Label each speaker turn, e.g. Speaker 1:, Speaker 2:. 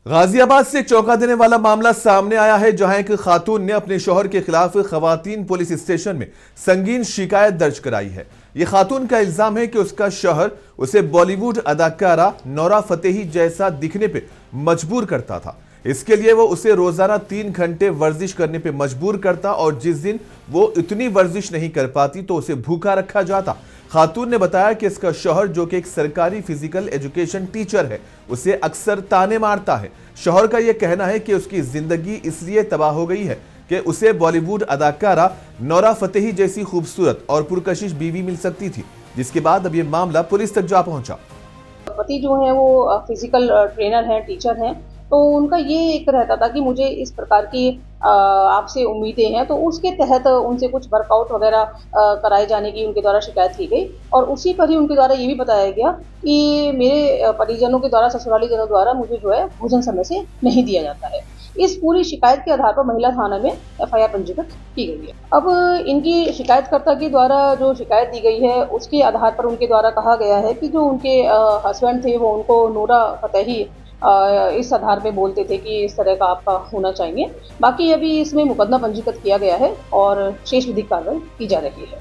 Speaker 1: गाजियाबाद से चौंका देने वाला मामला सामने आया है, जहां एक खातून ने अपने शौहर के खिलाफ खवातीन पुलिस स्टेशन में संगीन शिकायत दर्ज कराई है। यह खातून का इल्जाम है कि उसका शौहर उसे बॉलीवुड अदाकारा नोरा फतेही जैसा दिखने पे मजबूर करता था। इसके लिए वो उसे रोजाना 3 घंटे वर्जिश करने पे मजबूर करता और जिस दिन वो इतनी वर्जिश नहीं कर पाती तो उसे भूखा रखा जाता। खातून ने बताया कि इसका शौहर, जो कि एक सरकारी फिजिकल एजुकेशन टीचर है, उसे अक्सर ताने मारता है। शौहर का यह कहना है कि उसकी जिंदगी इसलिए तबाह हो गई है कि उसे बॉलीवुड अदाकारा नोरा फतेही जैसी खूबसूरत और पुरकशिश बीवी मिल सकती थी, जिसके बाद अब यह मामला पुलिस तक जा पहुंचा।
Speaker 2: पति जो है वो फिजिकल ट्रेनर हैं, टीचर हैं, तो उनका ये एक रहता था कि मुझे इस प्रकार की आपसे उम्मीदें हैं, तो उसके तहत उनसे कुछ वर्कआउट वगैरह कराए जाने की उनके द्वारा शिकायत की गई और उसी पर ही उनके द्वारा ये भी बताया गया कि मेरे परिजनों के द्वारा, ससुराली जनों द्वारा मुझे जो है भोजन समय से नहीं दिया जाता है। इस पूरी शिकायत के आधार पर महिला थाना में एफआईआर पंजीकृत की गई है। अब इनकी शिकायतकर्ता के द्वारा जो शिकायत दी गई है उसके आधार पर उनके द्वारा कहा गया है कि जो उनके हस्बैंड थे वो उनको नोरा फतेही इस आधार पे बोलते थे कि इस तरह का आपका होना चाहिए। बाकी अभी इसमें मुकदमा पंजीकृत किया गया है और शेष विधिक कार्रवाई की जा रही है।